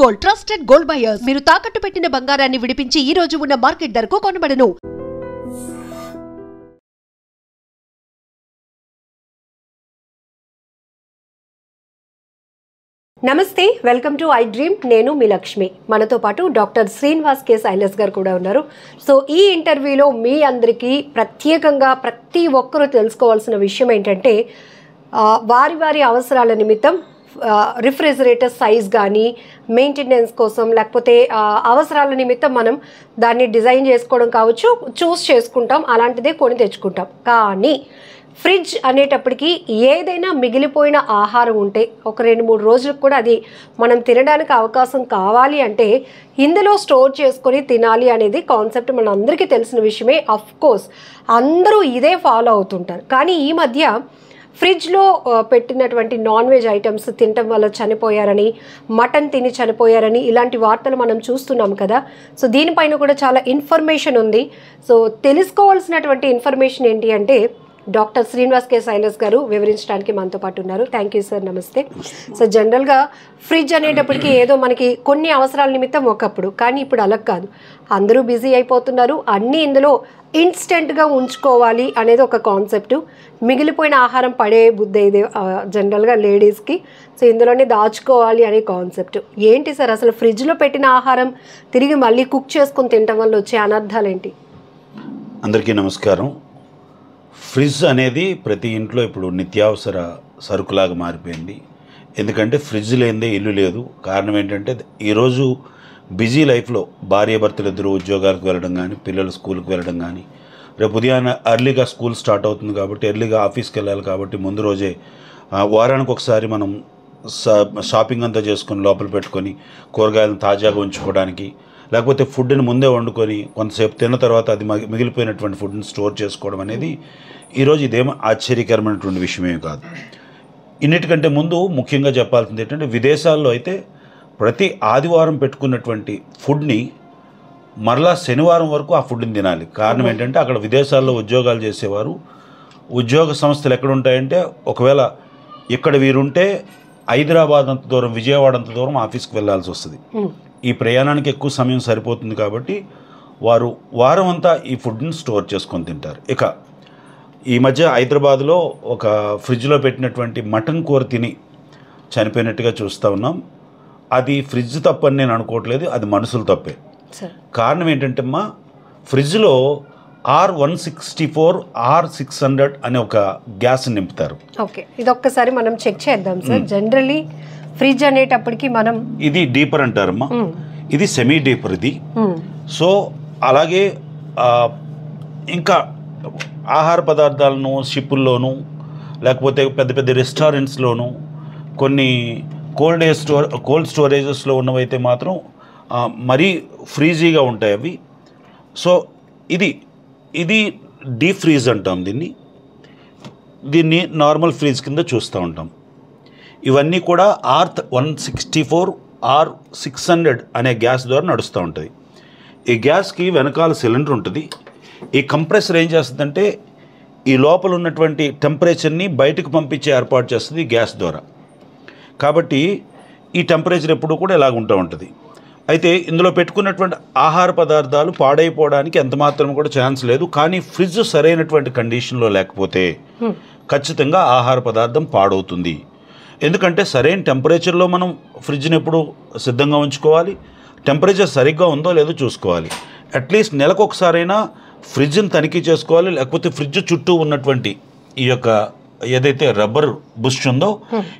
Gold trusted gold buyers. మీరు తాకట్టు పెట్టిన బంగారాన్ని విడిపించి ఈ రోజు ఉన్న మార్కెట్ ధరకు కొనబడను. నమస్తే, వెల్కమ్ టు ఐ డ్రీమ్. నేను మీ లక్ష్మి. మనతో పాటు డాక్టర్ శ్రీనివాస్ కే సైలస్ గారు కూడా ఉన్నారు. సో ఈ ఇంటర్వ్యూలో మీ అందరికీ ప్రత్యేకంగా ప్రతి ఒక్కరూ తెలుసుకోవాల్సిన విషయం ఏంటంటే, వారి వారి అవసరాల నిమిత్తం రిఫ్రిజిరేటర్ సైజ్ కానీ మెయింటెనెన్స్ కోసం లేకపోతే అవసరాల నిమిత్తం మనం దాన్ని డిజైన్ చేసుకోవడం కావచ్చు, చూస్ చేసుకుంటాం, అలాంటిదే కొని తెచ్చుకుంటాం. కానీ ఫ్రిడ్జ్ అనేటప్పటికీ ఏదైనా మిగిలిపోయిన ఆహారం ఉంటే ఒక 2-3 రోజులకు కూడా అది మనం తినడానికి అవకాశం కావాలి అంటే ఇందులో స్టోర్ చేసుకొని తినాలి అనేది కాన్సెప్ట్ మన అందరికీ తెలిసిన విషయమే. అఫ్ కోర్స్ అందరూ ఇదే ఫాలో అవుతుంటారు. కానీ ఈ మధ్య ఫ్రిడ్జ్లో పెట్టినటువంటి నాన్ వెజ్ ఐటమ్స్ తినటం వల్ల చనిపోయారని, మటన్ తిని చనిపోయారని ఇలాంటి వార్తలు మనం చూస్తున్నాం కదా. సో దీనిపైన కూడా చాలా ఇన్ఫర్మేషన్ ఉంది. సో తెలుసుకోవాల్సినటువంటి ఇన్ఫర్మేషన్ ఏంటి అంటే డాక్టర్ శ్రీనివాస్ కే సైలస్ గారు వివరించడానికి మనతో పాటు ఉన్నారు. Thank you sir. నమస్తే. సో జనరల్గా ఫ్రిడ్జ్ అనేటప్పటికీ ఏదో మనకి కొన్ని అవసరాల నిమిత్తం ఒకప్పుడు, కానీ ఇప్పుడు అలా కాదు. అందరూ బిజీ అయిపోతున్నారు. అన్నీ ఇందులో ఇన్స్టెంట్గా ఉంచుకోవాలి అనేది ఒక కాన్సెప్ట్. మిగిలిపోయిన ఆహారం పడే బుద్ధి ఇది జనరల్గా లేడీస్కి. సో ఇందులోనే దాచుకోవాలి అనే కాన్సెప్ట్. ఏంటి సార్ అసలు ఫ్రిడ్జ్లో పెట్టిన ఆహారం తిరిగి మళ్ళీ కుక్ చేసుకొని తినడం వల్ల వచ్చే అనర్థాలు ఏంటి? అందరికీ నమస్కారం. ఫ్రిడ్జ్ అనేది ప్రతి ఇంట్లో ఇప్పుడు నిత్యావసర సరుకులాగా మారిపోయింది. ఎందుకంటే ఫ్రిడ్జ్ లేనిదే ఇల్లు లేదు. కారణం ఏంటంటే ఈరోజు బిజీ లైఫ్లో భార్యాభర్తలు ఇద్దరు ఉద్యోగాలకు వెళ్ళడం కానీ, పిల్లలు స్కూల్కి వెళ్ళడం కానీ, రేపు ఉదయాన్నే ఎర్లీగా స్కూల్ స్టార్ట్ అవుతుంది కాబట్టి ఎర్లీగా ఆఫీస్కి వెళ్ళాలి కాబట్టి ముందు రోజే వారానికి ఒకసారి మనం షాపింగ్ అంతా చేసుకొని లోపల పెట్టుకొని కూరగాయలను తాజాగా ఉంచుకోవడానికి, లేకపోతే ఫుడ్ని ముందే వండుకొని కొంతసేపు తిన్న తర్వాత అది మిగిలిపోయినటువంటి ఫుడ్ని స్టోర్ చేసుకోవడం అనేది ఈరోజు ఇదేమో ఆశ్చర్యకరమైనటువంటి విషయమే కాదు. ఇన్నిటికంటే ముందు ముఖ్యంగా చెప్పాల్సింది ఏంటంటే, విదేశాల్లో అయితే ప్రతి ఆదివారం పెట్టుకున్నటువంటి ఫుడ్ని మరలా శనివారం వరకు ఆ ఫుడ్ని తినాలి. కారణం ఏంటంటే అక్కడ విదేశాల్లో ఉద్యోగాలు చేసేవారు, ఉద్యోగ సంస్థలు ఎక్కడ ఉంటాయంటే ఒకవేళ ఇక్కడ వీరుంటే హైదరాబాద్ అంత దూరం, విజయవాడ అంత దూరం ఆఫీస్కి వెళ్ళాల్సి వస్తుంది. ఈ ప్రయాణానికి ఎక్కువ సమయం సరిపోతుంది కాబట్టి వారు వారం అంతా ఈ ఫుడ్ని స్టోర్ చేసుకొని తింటారు. ఇక ఈ మధ్య హైదరాబాద్లో ఒక ఫ్రిడ్జ్లో పెట్టినటువంటి మటన్ కూర తిని చనిపోయినట్టుగా చూస్తూ ఉన్నాం. అది ఫ్రిడ్జ్ తప్పని నేను అనుకోవట్లేదు, అది మనుషులు తప్పే. కారణం ఏంటంటే అమ్మా, ఫ్రిడ్జ్లో R164 R600 అనే ఒక గ్యాస్ నింపుతారు. ఓకే, ఇది ఒక్కసారి మనం చెక్ చేద్దాం సార్. జనరల్లీ ఫ్రిడ్జ్ అనేటప్పటికి మనం ఇది డీపర్ అంటారమ్మా, ఇది సెమీ డీపర్ ఇది. సో అలాగే ఇంకా ఆహార పదార్థాలను షిప్పుల్లోనూ లేకపోతే పెద్ద పెద్ద రెస్టారెంట్స్లోనూ కొన్ని కోల్డ్ స్టోరేజెస్లో ఉన్నవైతే మాత్రం మరీ ఫ్రీజీగా ఉంటాయి అవి. సో ఇది డీప్ ఫ్రీజ్ అంటాం దీన్ని నార్మల్ ఫ్రీజ్ కింద చూస్తూ ఉంటాం. ఇవన్నీ కూడా R164 R600 అనే గ్యాస్ ద్వారా నడుస్తూ ఉంటుంది. ఈ గ్యాస్కి వెనకాల సిలిండర్ ఉంటుంది. ఈ కంప్రెసర్ ఏం చేస్తుందంటే ఈ లోపల ఉన్నటువంటి టెంపరేచర్ని బయటకు పంపించే ఏర్పాటు చేస్తుంది గ్యాస్ ద్వారా. కాబట్టి ఈ టెంపరేచర్ ఎప్పుడు కూడా ఇలాగ ఉంటూ ఉంటుంది. అయితే ఇందులో పెట్టుకున్నటువంటి ఆహార పదార్థాలు పాడైపోవడానికి ఎంత మాత్రం కూడా ఛాన్స్ లేదు. కానీ ఫ్రిడ్జ్ సరైనటువంటి కండిషన్లో లేకపోతే ఖచ్చితంగా ఆహార పదార్థం పాడవుతుంది. ఎందుకంటే సరైన టెంపరేచర్లో మనం ఫ్రిడ్జ్ని ఎప్పుడు సిద్ధంగా ఉంచుకోవాలి. టెంపరేచర్ సరిగ్గా ఉందో లేదో చూసుకోవాలి. అట్లీస్ట్ నెలకు ఒకసారైనా ఫ్రిడ్జ్ని తనిఖీ చేసుకోవాలి. లేకపోతే ఫ్రిడ్జ్ చుట్టూ ఉన్నటువంటి ఈ యొక్క ఏదైతే రబ్బర్ బుష్ ఉందో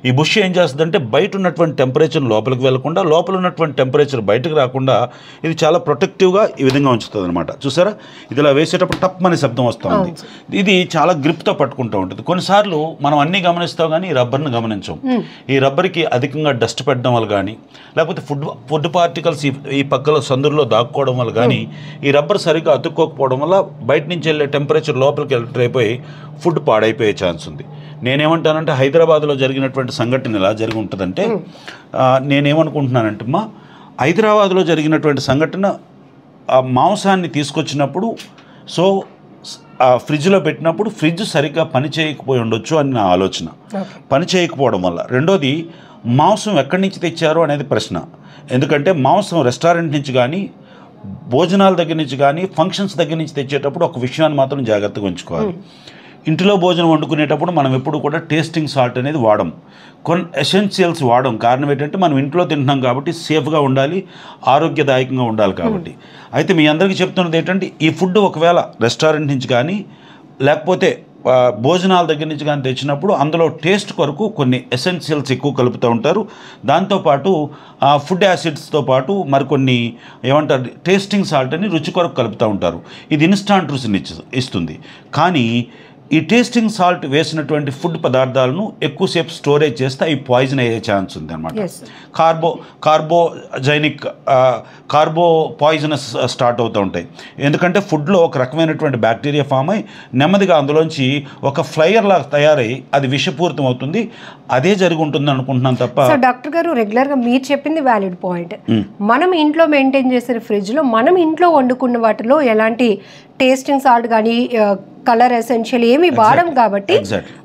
ఈ బుష్ ఏం చేస్తుందంటే బయట ఉన్నటువంటి టెంపరేచర్ లోపలికి వెళ్లకుండా, లోపల ఉన్నటువంటి టెంపరేచర్ బయటకు రాకుండా ఇది చాలా ప్రొటెక్టివ్గా ఈ విధంగా ఉంచుతుంది అనమాట. చూసారా, ఇది ఇలా వేసేటప్పుడు టప్ అనే శబ్దం వస్తుంది. ఇది చాలా గ్రిప్తో పట్టుకుంటూ ఉంటుంది. కొన్నిసార్లు మనం అన్నీ గమనిస్తాం కానీ ఈ రబ్బర్ని గమనించాం. ఈ రబ్బర్కి అధికంగా డస్ట్ పెట్టడం వల్ల కానీ, లేకపోతే ఫుడ్ పార్టికల్స్ ఈ పక్కల సందుల్లో దాక్కోవడం వల్ల కానీ, ఈ రబ్బర్ సరిగ్గా అతుక్కోకపోవడం వల్ల బయట నుంచి వెళ్ళే టెంపరేచర్ లోపలికి ఎంటర్ అయిపోయి ఫుడ్ పాడైపోయే ఛాన్స్ ఉంది. నేనేమంటానంటే హైదరాబాద్లో జరిగినటువంటి సంఘటన ఎలా జరిగి ఉంటుందంటే, నేనేమనుకుంటున్నానంటే అమ్మా, హైదరాబాద్లో జరిగినటువంటి సంఘటన మాంసాన్ని తీసుకొచ్చినప్పుడు సో ఫ్రిడ్జ్లో పెట్టినప్పుడు ఫ్రిడ్జ్ సరిగ్గా పని చేయకపోయి ఉండొచ్చు అని నా ఆలోచన. పని చేయకపోవడం వల్ల. రెండోది, మాంసం ఎక్కడి నుంచి తెచ్చారు అనేది ప్రశ్న. ఎందుకంటే మాంసం రెస్టారెంట్ నుంచి కానీ భోజనాల దగ్గర నుంచి కానీ ఫంక్షన్స్ దగ్గర నుంచి తెచ్చేటప్పుడు ఒక విషయాన్ని మాత్రం జాగ్రత్తగా ఉంచుకోవాలి. ఇంటిలో భోజనం వండుకునేటప్పుడు మనం ఎప్పుడు కూడా టేస్టింగ్ సాల్ట్ అనేది వాడం, కొన్ని ఎసెన్షియల్స్ వాడం. కారణం ఏంటంటే మనం ఇంట్లో తింటున్నాం కాబట్టి సేఫ్గా ఉండాలి, ఆరోగ్యదాయకంగా ఉండాలి కాబట్టి. అయితే మీ అందరికీ చెప్తున్నది ఏంటంటే ఈ ఫుడ్ ఒకవేళ రెస్టారెంట్ నుంచి కానీ లేకపోతే భోజనాల దగ్గర నుంచి కానీ తెచ్చినప్పుడు అందులో టేస్ట్ కొరకు కొన్ని ఎసెన్షియల్స్ ఎక్కువ కలుపుతూ ఉంటారు. దాంతోపాటు ఫుడ్ యాసిడ్స్తో పాటు మరికొన్ని ఏమంటారు టేస్టింగ్ సాల్ట్ అని రుచి కొరకు కలుపుతూ ఉంటారు. ఇది ఇన్స్టాంట్ రుచిని ఇస్తుంది. కానీ ఈ టేస్టింగ్ సాల్ట్ వేసినటువంటి ఫుడ్ పదార్థాలను ఎక్కువసేపు స్టోరేజ్ చేస్తే అవి పాయిజన్ అయ్యే ఛాన్స్ ఉంది అనమాట. కార్బో పాయిజనస్ స్టార్ట్ అవుతూ ఉంటాయి. ఎందుకంటే ఫుడ్లో ఒక రకమైనటువంటి బ్యాక్టీరియా ఫామ్ అయి నెమ్మదిగా అందులోంచి ఒక ఫ్లైయర్ లాగా తయారై అది విషపూరితం అవుతుంది. అదే జరిగి ఉంటుంది అనుకుంటున్నాను తప్ప. సో డాక్టర్ గారు, రెగ్యులర్గా మీరు చెప్పింది వ్యాలిడ్ పాయింట్. మనం ఇంట్లో మెయింటైన్ చేసిన ఫ్రిడ్జ్లో మనం ఇంట్లో వండుకున్న వాటిలో ఎలాంటి టేస్టింగ్ సాల్ట్ కానీ కలర్ ఎసెన్షియల్ ఏమి వాడం కాబట్టి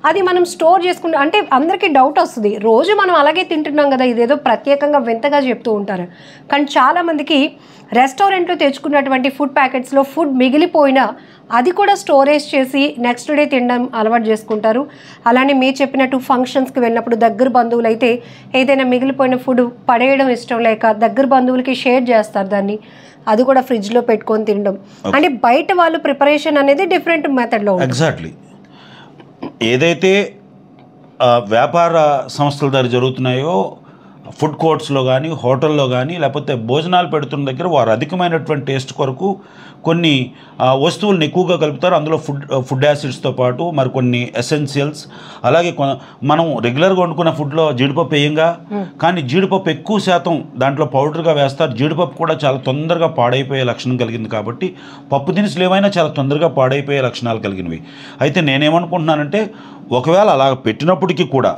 అది మనం స్టోర్ చేసుకుంటాం. అంటే అందరికీ డౌట్ వస్తుంది, రోజు మనం అలాగే తింటున్నాం కదా, ఇదేదో ప్రత్యేకంగా వింతగా చెప్తూ ఉంటారు. కానీ చాలామందికి రెస్టారెంట్లో తెచ్చుకున్నటువంటి ఫుడ్ ప్యాకెట్స్లో ఫుడ్ మిగిలిపోయినా అది కూడా స్టోరేజ్ చేసి నెక్స్ట్ డే తినడం అలవాటు చేసుకుంటారు. అలానే మీరు చెప్పినట్టు ఫంక్షన్స్కి వెళ్ళినప్పుడు దగ్గర బంధువులు అయితే ఏదైనా మిగిలిపోయిన ఫుడ్ పడేయడం ఇష్టం లేక దగ్గర బంధువులకి షేర్ చేస్తారు దాన్ని, అది కూడా ఫ్రిడ్జ్లో పెట్టుకొని తినడం. అంటే బయట వాళ్ళు ప్రిపరేషన్ అనేది డిఫరెంట్ మెథడ్లో. ఎగ్జాక్ట్లీ. ఏదైతే వ్యాపార సంస్థల ద్వారా జరుగుతున్నాయో ఫుడ్ కోర్ట్స్లో కానీ హోటల్లో కానీ లేకపోతే భోజనాలు పెడుతున్న దగ్గర వారు అధికమైనటువంటి టేస్ట్ కొరకు కొన్ని వస్తువులను ఎక్కువగా కలుపుతారు. అందులో ఫుడ్ యాసిడ్స్తో పాటు మరికొన్ని ఎసెన్షియల్స్. అలాగే మనం రెగ్యులర్గా వండుకున్న ఫుడ్లో జీడిపప్పు వేయంగా, కానీ జీడిపప్పు ఎక్కువ శాతం దాంట్లో పౌడర్గా వేస్తారు. జీడిపప్పు కూడా చాలా తొందరగా పాడైపోయే లక్షణం కలిగింది కాబట్టి పప్పు దినుసులు ఏమైనా చాలా తొందరగా పాడైపోయే లక్షణాలు కలిగినవి. అయితే నేనేమనుకుంటున్నానంటే ఒకవేళ అలా పెట్టినప్పటికీ కూడా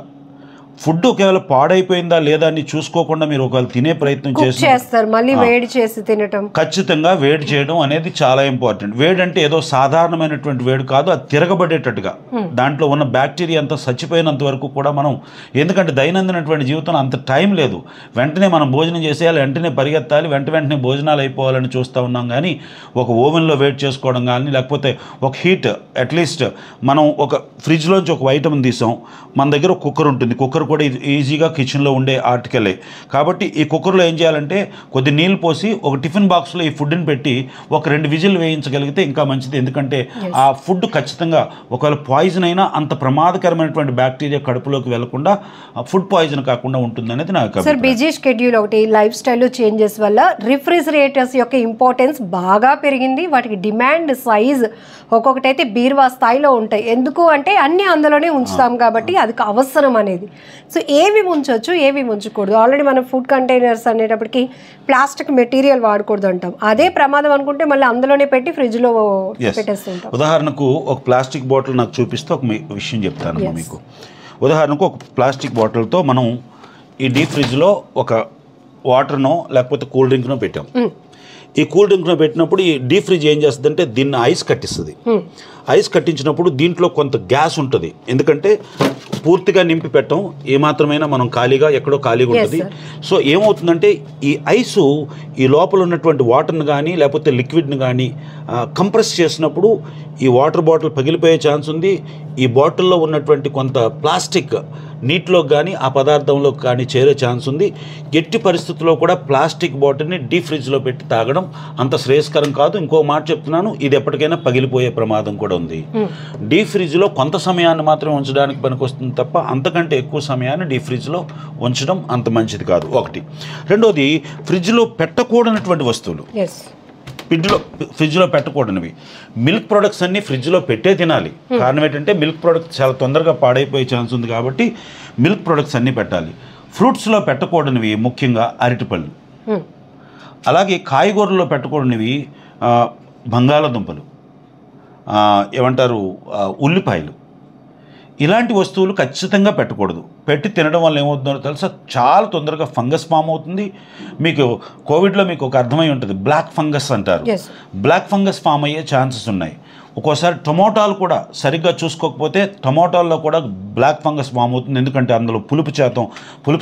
ఫుడ్ ఒకవేళ పాడైపోయిందా లేదా అని చూసుకోకుండా మీరు ఒకవేళ తినే ప్రయత్నం చేస్తారు, మళ్ళీ వేడి చేసి తినటం, ఖచ్చితంగా వేడి చేయడం అనేది చాలా ఇంపార్టెంట్. వేడి అంటే ఏదో సాధారణమైనటువంటి వేడి కాదు, అది తిరగబడేటట్టుగా దాంట్లో ఉన్న బ్యాక్టీరియా అంతా చచ్చిపోయినంత వరకు కూడా మనం, ఎందుకంటే దైనందినటువంటి జీవితంలో అంత టైం లేదు, వెంటనే మనం భోజనం చేసేయాలి, వెంటనే పరిగెత్తాలి, వెంటనే భోజనాలు అయిపోవాలని చూస్తూ ఉన్నాం. కానీ ఒక ఓవెన్లో వేడి చేసుకోవడం కానీ లేకపోతే ఒక హీట్ అట్లీస్ట్ మనం ఒక ఫ్రిడ్జ్లోంచి ఒక ఐటమ్ తీసాం, మన దగ్గర ఒక కుక్కర్ ఉంటుంది, కుక్కర్ కూడా ఈజీగా కిచెన్లో ఉండే ఆర్టికలే కాబట్టి ఈ కుక్కర్లో ఏం చేయాలంటే కొద్ది నీళ్ళు పోసి ఒక టిఫిన్ బాక్స్లో ఈ ఫుడ్ని పెట్టి ఒక 2 విజిల్ వేయించగలిగితే ఇంకా మంచిది. ఎందుకంటే ఆ ఫుడ్ ఖచ్చితంగా ఒకవేళ పాయిజన్ అయినా అంత ప్రమాదకరమైనటువంటి బ్యాక్టీరియా కడుపులోకి వెళ్లకుండా ఫుడ్ పాయిజన్ కాకుండా ఉంటుంది అనేది నాకు. సార్, బిజీ షెడ్యూల్ ఒకటి, లైఫ్ స్టైల్లో చేంజెస్ వల్ల రిఫ్రిజిరేటర్స్ యొక్క ఇంపార్టెన్స్ బాగా పెరిగింది. వాటికి డిమాండ్ సైజ్ ఒక్కొక్కటైతే బీరువా స్థాయిలో ఉంటాయి. ఎందుకు అంటే అన్నీ అందులోనే ఉంచుతాం కాబట్టి అది అవసరం అనేది. సో ఏవి ఉంచవచ్చు, ఏవి ఉంచకూడదు. ఆల్రెడీ మనం ఫుడ్ కంటైనర్స్ అనేటప్పటికి ప్లాస్టిక్ మెటీరియల్ వాడకూడదు అంటాం. అదే ప్రమాదం అనుకుంటే మళ్ళీ అందులోనే పెట్టి ఫ్రిడ్జ్లో పెట్టేస్తుంటాం. ఉదాహరణకు ఒక ప్లాస్టిక్ బాటిల్ నాకు చూపిస్తే ఒక విషయం చెప్తాను మీకు. ఉదాహరణకు ఒక ప్లాస్టిక్ బాటిల్తో మనం ఈ డీప్ ఫ్రిడ్జ్లో ఒక వాటర్నో లేకపోతే కూల్ డ్రింక్నో పెట్టాం. ఈ కూల్ డ్రింక్లో పెట్టినప్పుడు ఈ డీప్ ఫ్రిడ్జ్ ఏం చేస్తుందంటే దీన్ని ఐస్ కట్టిస్తుంది. ఐస్ కట్టించినప్పుడు దీంట్లో కొంత గ్యాస్ ఉంటుంది, ఎందుకంటే పూర్తిగా నింపి పెట్టం, ఏమాత్రమైనా మనం ఖాళీగా ఎక్కడో ఖాళీగా ఉంటుంది. సో ఏమవుతుందంటే ఈ ఐసు ఈ లోపల ఉన్నటువంటి వాటర్ని కానీ లేకపోతే లిక్విడ్ని కానీ కంప్రెస్ చేసినప్పుడు ఈ వాటర్ బాటిల్ పగిలిపోయే ఛాన్స్ ఉంది. ఈ బాటిల్లో ఉన్నటువంటి కొంత ప్లాస్టిక్ నీటిలో కానీ ఆ పదార్థంలో కానీ చేరే ఛాన్స్ ఉంది. ఎట్టి పరిస్థితుల్లో కూడా ప్లాస్టిక్ బాటిల్ని డీప్ ఫ్రిడ్జ్లో పెట్టి తాగడం అంత శ్రేయస్కరం కాదు. ఇంకో మాట చెప్తున్నాను, ఇది ఎప్పటికైనా పగిలిపోయే ప్రమాదం కూడా ఉంది. డీప్ ఫ్రిడ్జ్లో కొంత సమయాన్ని మాత్రమే ఉంచడానికి పనికొస్తుంది తప్ప అంతకంటే ఎక్కువ సమయాన్ని డీప్ ఫ్రిడ్జ్లో ఉంచడం అంత మంచిది కాదు. ఒకటి. రెండోది, ఫ్రిడ్జ్లో పెట్టకూడనటువంటి వస్తువులు ఫ్రిడ్జ్లో పెట్టకూడనివి. మిల్క్ ప్రొడక్ట్స్ అన్నీ ఫ్రిడ్జ్లో పెట్టే తినాలి. కారణం ఏంటంటే మిల్క్ ప్రొడక్ట్స్ చాలా తొందరగా పాడైపోయే ఛాన్స్ ఉంది కాబట్టి మిల్క్ ప్రొడక్ట్స్ అన్నీ పెట్టాలి. ఫ్రూట్స్లో పెట్టకూడనివి ముఖ్యంగా అరటిపళ్ళు, అలాగే కాయగూరల్లో పెట్టకూడనివి బంగాళదుంపలు, ఏమంటారు ఉల్లిపాయలు, ఇలాంటి వస్తువులు ఖచ్చితంగా పెట్టకూడదు. పెట్టి తినడం వల్ల ఏమవుతుందో తెలుసా, చాలా తొందరగా ఫంగస్ ఫామ్ అవుతుంది. మీకు కోవిడ్లో మీకు ఒక అర్థమై ఉంటుంది, బ్లాక్ ఫంగస్ అంటారు. బ్లాక్ ఫంగస్ ఫామ్ అయ్యే ఛాన్సెస్ ఉన్నాయి. ఒక్కోసారి టొమాటోలు కూడా సరిగ్గా చూసుకోకపోతే టొమాటోల్లో కూడా బ్లాక్ ఫంగస్ ఫామ్ అవుతుంది. ఎందుకంటే అందులో పులుపు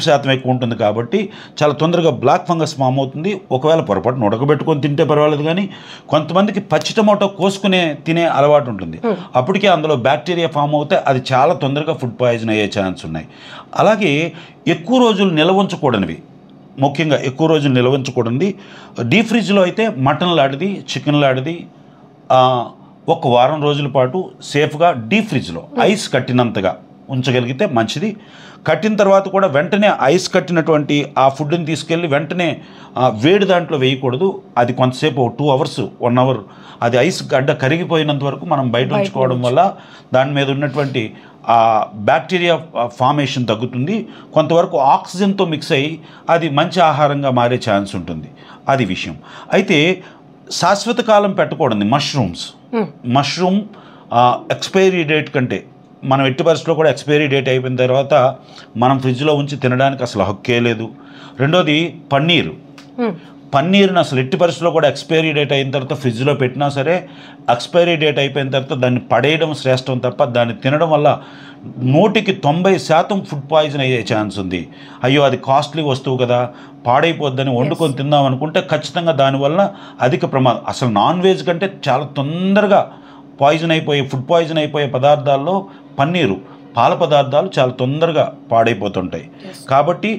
శాతం ఎక్కువ ఉంటుంది కాబట్టి చాలా తొందరగా బ్లాక్ ఫంగస్ ఫామ్ అవుతుంది. ఒకవేళ పొరపాటున ఉడకబెట్టుకొని తింటే పర్వాలేదు, కానీ కొంతమందికి పచ్చి టొమాటో కోసుకునే తినే అలవాటు ఉంటుంది. అప్పటికే అందులో బ్యాక్టీరియా ఫామ్ అవుతే అది చాలా తొందరగా ఫుడ్ పాయిజన్ అయ్యే ఛాన్స్ ఉన్నాయి. అలాగే ఎక్కువ రోజులు నిల్వ ఉంచకూడనివి, ముఖ్యంగా ఎక్కువ రోజులు నిల్వ ఉంచకూడనిది డీప్ ఫ్రిడ్జ్లో అయితే మటన్ లాంటిది, చికెన్ లాంటిది ఒక వారం రోజుల పాటు సేఫ్గా డీప్ ఫ్రిడ్జ్లో ఐస్ కట్టినంతగా ఉంచగలిగితే మంచిది. కట్టిన తర్వాత కూడా వెంటనే ఐస్ కట్టినటువంటి ఆ ఫుడ్ని తీసుకెళ్ళి వెంటనే వేడి దాంట్లో వేయకూడదు. అది కొంతసేపు 2 hours 1 hour అది ఐస్ గడ్డ కరిగిపోయినంత వరకు మనం బయట ఉంచుకోవడం వల్ల దాని మీద ఉన్నటువంటి ఆ బ్యాక్టీరియా ఫార్మేషన్ తగ్గుతుంది. కొంతవరకు ఆక్సిజన్తో మిక్స్ అయ్యి అది మంచి ఆహారంగా మారే ఛాన్స్ ఉంటుంది. అది విషయం. అయితే శాశ్వత కాలం పెట్టకూడదు. మష్రూమ్ ఎక్స్పైరీ డేట్ కంటే మనం ఎట్టి పరిస్థితుల్లో కూడా ఎక్స్పైరీ డేట్ అయిపోయిన తర్వాత మనం ఫ్రిడ్జ్లో ఉంచి తినడానికి అసలు హక్కే లేదు. రెండోది పన్నీర్ని అసలు ఎట్టి పరిస్థితుల్లో కూడా ఎక్స్పైరీ డేట్ అయిన తర్వాత ఫ్రిడ్జ్లో పెట్టినా సరే ఎక్స్పైరీ డేట్ అయిపోయిన తర్వాత దాన్ని పడేయడం శ్రేష్టం తప్ప దాన్ని తినడం వల్ల 100% ఫుడ్ పాయిజన్ అయ్యే ఛాన్స్ ఉంది. అయ్యో అది కాస్ట్లీ వస్తువు కదా, పాడైపోద్దని వండుకొని తిందాం అనుకుంటే ఖచ్చితంగా దానివల్ల అధిక ప్రమాదం. అసలు నాన్ వెజ్ కంటే చాలా తొందరగా ఫుడ్ పాయిజన్ అయిపోయే పదార్థాల్లో పాల పదార్థాలు చాలా తొందరగా పాడైపోతుంటాయి. కాబట్టి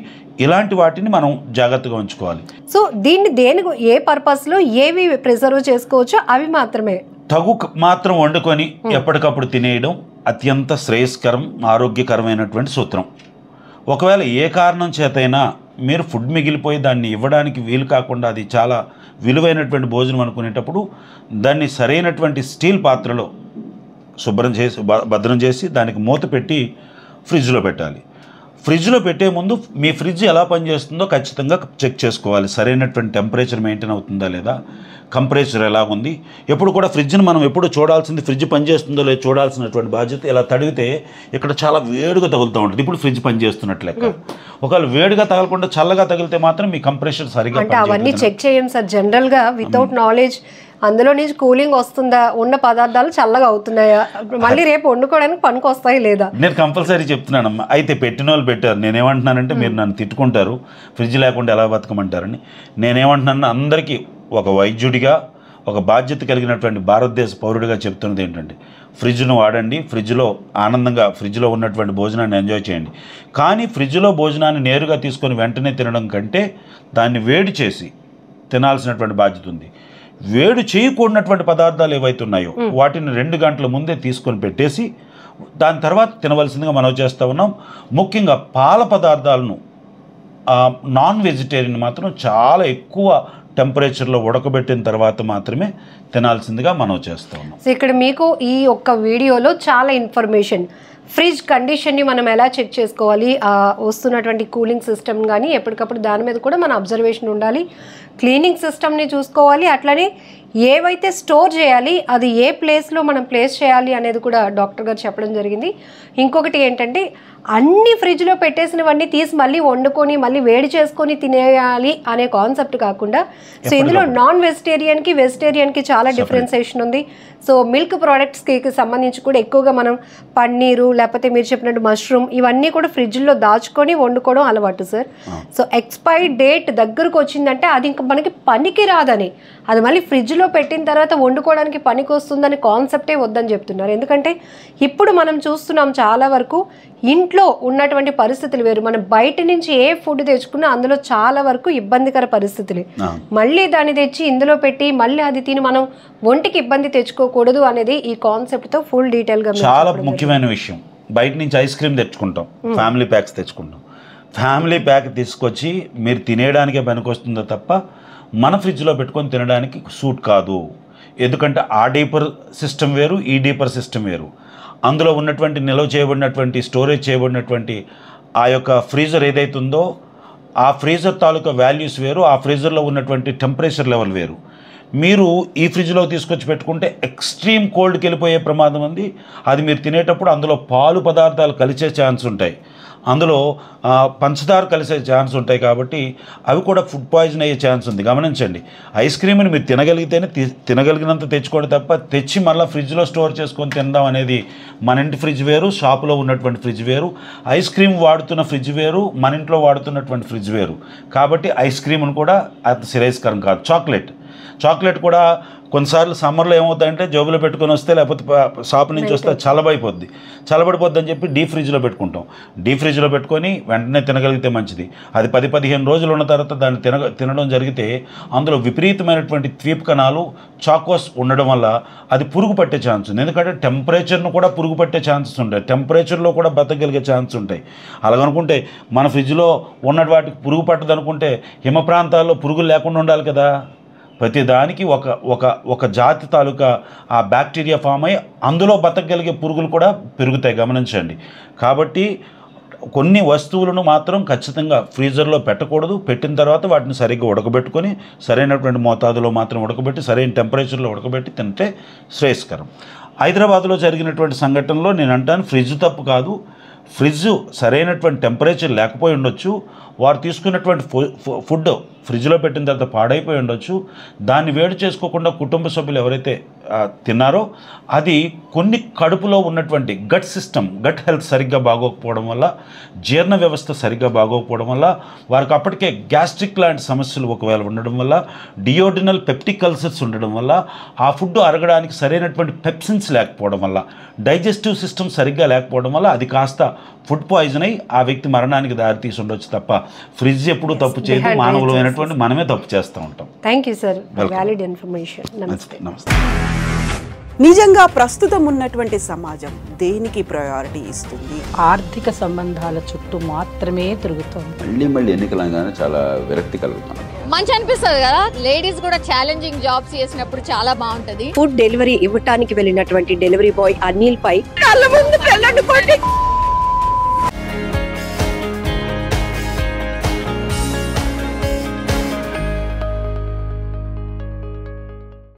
ఇలాంటి వాటిని మనం జాగ్రత్తగా ఉంచుకోవాలి. సో దీన్ని ఏ పర్పస్లో ఏవి ప్రిజర్వ్ చేసుకోవచ్చో అవి మాత్రమే తగు మాత్రం వండుకొని ఎప్పటికప్పుడు తినేయడం అత్యంత శ్రేయస్కరం, ఆరోగ్యకరమైనటువంటి సూత్రం. ఒకవేళ ఏ కారణం చేతైనా మీరు ఫుడ్ మిగిలిపోయి దాన్ని ఇవ్వడానికి వీలు కాకుండా అది చాలా విలువైనటువంటి భోజనం అనుకునేటప్పుడు దాన్ని సరైనటువంటి స్టీల్ పాత్రలో భద్రం చేసి దానికి మూత పెట్టి ఫ్రిడ్జ్లో పెట్టాలి. ఫ్రిడ్జ్లో పెట్టే ముందు మీ ఫ్రిడ్జ్ ఎలా పనిచేస్తుందో ఖచ్చితంగా చెక్ చేసుకోవాలి. సరైనటువంటి టెంపరేచర్ మెయింటైన్ అవుతుందా లేదా, కంపరేచర్ ఎలా ఉంది. ఎప్పుడు కూడా ఫ్రిడ్జ్ని మనం ఎప్పుడు చూడాల్సింది ఫ్రిడ్జ్ పనిచేస్తుందో లేదో చూడాల్సినటువంటి బాధ్యత. ఇలా తడిగితే ఇక్కడ చాలా వేడిగా తగులుతూ ఉంటుంది. ఇప్పుడు ఫ్రిడ్జ్ పనిచేస్తున్నట్లు లెక్క. ఒకవేళ వేడిగా తగలకుండా చల్లగా తగిలితే మాత్రం మీ కంప్రెషర్ సరిగ్గా అంటే అవన్నీ చెక్ చేయండి సార్. జనరల్గా వితౌట్ నాలెడ్జ్ అందులో నుంచి కూలింగ్ వస్తుందా, ఉన్న పదార్థాలు చల్లగా అవుతున్నాయా, మళ్ళీ రేపు వండుకోవడానికి పనికి వస్తాయి లేదా. నేను కంపల్సరీ చెప్తున్నానమ్మా. అయితే పెట్టిన వాళ్ళు పెట్టారు. నేనేమంటున్నానంటే మీరు నన్ను తిట్టుకుంటారు, ఫ్రిడ్జ్ లేకుండా ఎలా బతకమంటారని. నేనేమంటున్నాను, అందరికీ ఒక వైద్యుడిగా, ఒక బాధ్యత కలిగినటువంటి భారతదేశ పౌరుడిగా చెప్తున్నది ఏంటంటే ఫ్రిడ్జ్ను వాడండి. ఫ్రిడ్జ్లో ఉన్నటువంటి భోజనాన్ని ఎంజాయ్ చేయండి. కానీ ఫ్రిడ్జ్లో భోజనాన్ని నేరుగా తీసుకొని వెంటనే తినడం కంటే దాన్ని వేడి చేసి తినాల్సినటువంటి బాధ్యత ఉంది. వేడి చేయకూడనటువంటి పదార్థాలు ఏవైతే ఉన్నాయో వాటిని 2 గంటల ముందే తీసుకొని పెట్టేసి దాని తర్వాత తినవలసిందిగా మనం చేస్తూ ఉన్నాం. ముఖ్యంగా పాల పదార్థాలను నాన్ వెజిటేరియన్ మాత్రం చాలా ఎక్కువ టెంపరేచర్లో ఉడకబెట్టిన తర్వాత మాత్రమే తినాల్సిందిగా మనం చేస్తూ ఉన్నాం. సో ఇక్కడ మీకు ఈ ఒక్క వీడియోలో చాలా ఇన్ఫర్మేషన్, ఫ్రిడ్జ్ కండిషన్ని మనం ఎలా చెక్ చేసుకోవాలి, వస్తున్నటువంటి కూలింగ్ సిస్టమ్ కానీ ఎప్పటికప్పుడు దాని మీద కూడా మన అబ్జర్వేషన్ ఉండాలి. క్లీనింగ్ సిస్టమ్ని చూసుకోవాలి. అట్లనే ఏవైతే స్టోర్ చేయాలి అది ఏ ప్లేస్లో మనం ప్లేస్ చేయాలి అనేది కూడా డాక్టర్ గారు చెప్పడం జరిగింది. ఇంకొకటి ఏంటంటే అన్ని ఫ్రిడ్జ్లో పెట్టేసినవన్నీ తీసి మళ్ళీ వండుకొని మళ్ళీ వేడి చేసుకొని తినేయాలి అనే కాన్సెప్ట్ కాకుండా, సో ఇందులో నాన్ వెజిటేరియన్కి వెజిటేరియన్కి చాలా డిఫరెన్సియేషన్ ఉంది. సో మిల్క్ ప్రోడక్ట్స్కి సంబంధించి కూడా ఎక్కువగా మనం పన్నీరు లేకపోతే మీరు చెప్పినట్టు మష్రూమ్ ఇవన్నీ కూడా ఫ్రిడ్జ్లో దాచుకొని వండుకోవడం అలవాటు సార్. సో ఎక్స్పైరీ డేట్ దగ్గరకు వచ్చిందంటే అది ఇంకా మనకి పనికి రాదని, అది మళ్ళీ ఫ్రిడ్జ్లో పెట్టిన తర్వాత వండుకోవడానికి పనికి వస్తుందని కాన్సెప్టే వద్దని చెప్తున్నారు. ఎందుకంటే ఇప్పుడు మనం చూస్తున్నాం చాలా వరకు ఇంట్లో ఉన్నటువంటి పరిస్థితులు వేరు. మనం బయట నుంచి ఏ ఫుడ్ తెచ్చుకున్నా అందులో చాలా వరకు ఇబ్బందికర పరిస్థితులు. మళ్ళీ దాన్ని తెచ్చి ఇందులో పెట్టి మళ్ళీ అది తిని మనం ఒంటికి ఇబ్బంది తెచ్చుకోకూడదు అనేది ఈ కాన్సెప్ట్తో ఫుల్ డీటెయిల్గా. చాలా ముఖ్యమైన విషయం, బయట నుంచి ఐస్ క్రీమ్ తెచ్చుకుంటాం, ఫ్యామిలీ ప్యాక్స్ తెచ్చుకుంటాం. ఫ్యామిలీ ప్యాక్ తీసుకొచ్చి మీరు తినేయడానికే పనికొస్తుందో తప్ప మన ఫ్రిడ్జ్లో పెట్టుకొని తినడానికి సూట్ కాదు. ఎందుకంటే ఆ డీపర్ సిస్టమ్ వేరు, ఈ డీపర్ సిస్టమ్ వేరు. అందులో ఉన్నటువంటి నిల్వ చేయబడినటువంటి స్టోరేజ్ చేయబడినటువంటి ఆ యొక్క ఫ్రీజర్ ఏదైతే ఉందో ఆ ఫ్రీజర్ తాలూకా వాల్యూస్ వేరు, ఆ ఫ్రీజర్లో ఉన్నటువంటి టెంపరేచర్ లెవెల్ వేరు. మీరు ఈ ఫ్రిడ్జ్లో తీసుకొచ్చి పెట్టుకుంటే ఎక్స్ట్రీమ్ కోల్డ్కి వెళ్ళిపోయే ప్రమాదం ఉంది. అది మీరు తినేటప్పుడు అందులో పాలు పదార్థాలు కలిసే ఛాన్స్ ఉంటాయి. అందులో పంచదార కలిసే ఛాన్స్ ఉంటాయి కాబట్టి అవి కూడా ఫుడ్ పాయిజన్ అయ్యే ఛాన్స్ ఉంది. గమనించండి, ఐస్ క్రీమ్ని మీరు తినగలిగితేనే తినగలిగినంత తెచ్చుకోండి తప్ప తెచ్చి మళ్ళీ ఫ్రిడ్జ్లో స్టోర్ చేసుకొని తినడం అనేది మన ఇంటి ఫ్రిడ్జ్ వేరు, షాపులో ఉన్నటువంటి ఫ్రిడ్జ్ వేరు. ఐస్ క్రీమ్ వాడుతున్న ఫ్రిడ్జ్ వేరు, మన ఇంట్లో వాడుతున్నటువంటి ఫ్రిడ్జ్ వేరు. కాబట్టి ఐస్ క్రీమ్ను కూడా అది శ్రేయస్కరం కాదు. చాక్లెట్ కూడా కొన్నిసార్లు సమ్మర్లో ఏమవుతుందంటే జోబులో పెట్టుకొని వస్తే, లేకపోతే షాప్ నుంచి వస్తే చల్లబడిపోద్ది అని చెప్పి డీప్ ఫ్రిడ్జ్లో పెట్టుకుంటాం. డీప్ ఫ్రిడ్జ్లో పెట్టుకొని వెంటనే తినగలిగితే మంచిది. అది 10-15 రోజులు ఉన్న తర్వాత దాన్ని తినడం జరిగితే అందులో విపరీతమైనటువంటి ద్వీప కణాలు చాకోస్ ఉండడం వల్ల అది పురుగు పట్టే ఛాన్స్ ఉంది. ఎందుకంటే టెంపరేచర్ను కూడా పురుగు పట్టే ఛాన్సెస్ ఉంటాయి, టెంపరేచర్లో కూడా బతకగలిగే ఛాన్స్ ఉంటాయి. అలాగనుకుంటే మన ఫ్రిడ్జ్లో ఉన్న వాటికి పురుగు పట్టదు అనుకుంటే హిమ ప్రాంతాల్లో పురుగులు లేకుండా ఉండాలి కదా. ప్రతి దానికి ఒక జాతి తాలూకా ఆ బ్యాక్టీరియా ఫామ్ అయ్యి అందులో బతకగలిగే పురుగులు కూడా పెరుగుతాయి. గమనించండి. కాబట్టి కొన్ని వస్తువులను మాత్రం ఖచ్చితంగా ఫ్రీజర్లో పెట్టకూడదు. పెట్టిన తర్వాత వాటిని సరిగ్గా ఉడకబెట్టుకొని సరైనటువంటి మోతాదులో మాత్రం ఉడకబెట్టి సరైన టెంపరేచర్లో ఉడకబెట్టి తింటే శ్రేయస్కరం. హైదరాబాద్లో జరిగినటువంటి సంఘటనలో నేను అంటాను, ఫ్రిడ్జ్ తప్పు కాదు. ఫ్రిడ్జ్ సరైనటువంటి టెంపరేచర్ లేకపోయి ఉండొచ్చు. వారు తీసుకున్నటువంటి ఫుడ్ ఫ్రిడ్జ్లో పెట్టిన తర్వాత పాడైపోయి ఉండొచ్చు. దాన్ని వేడి చేసుకోకుండా కుటుంబ సభ్యులు ఎవరైతే తిన్నారో అది కొన్ని కడుపులో ఉన్నటువంటి గట్ హెల్త్ సరిగ్గా బాగోకపోవడం వల్ల, జీర్ణ వ్యవస్థ సరిగ్గా బాగోకపోవడం వల్ల, వారికి అప్పటికే గ్యాస్ట్రిక్ లాంటి సమస్యలు ఒకవేళ ఉండడం వల్ల, డియోడినల్ పెప్టిక్ అల్సర్స్ ఉండడం వల్ల, ఆ ఫుడ్ అరగడానికి సరైనటువంటి పెప్సిన్స్ లేకపోవడం వల్ల, డైజెస్టివ్ సిస్టమ్ సరిగ్గా లేకపోవడం వల్ల అది కాస్త ఫుడ్ పాయిజన్ అయి ఆ వ్యక్తి మరణానికి దారితీసి ఉండొచ్చు తప్ప ఫ్రిడ్జ్ ఎప్పుడు తప్పు చేయదు. మానవులమైనటువంటి మనమే తప్పు చేస్తూ ఉంటాం. Thank you sir, valid information. నమస్తే. నిజంగా ప్రస్తుతం ఉన్నటువంటి సమాజం దేనికి ప్రయారిటీ ఇస్తుంది? ఆర్థిక సంబంధాల చుట్టూ మాత్రమే తిరుగుతుంది. మళ్ళీ ఎన్నికలంగానే చాలా విరక్తి కలుగుతాను. మంచి అనిపిస్తుంది కదా, లేడీస్ కూడా ఛాలెంజింగ్ జాబ్స్ చేసినప్పుడు చాలా బాగుంటది. ఫుడ్ డెలివరీ ఇవ్వటానికి వెళ్ళినటువంటి డెలివరీ బాయ్ అనిల్ పై కళ్ళ ముందు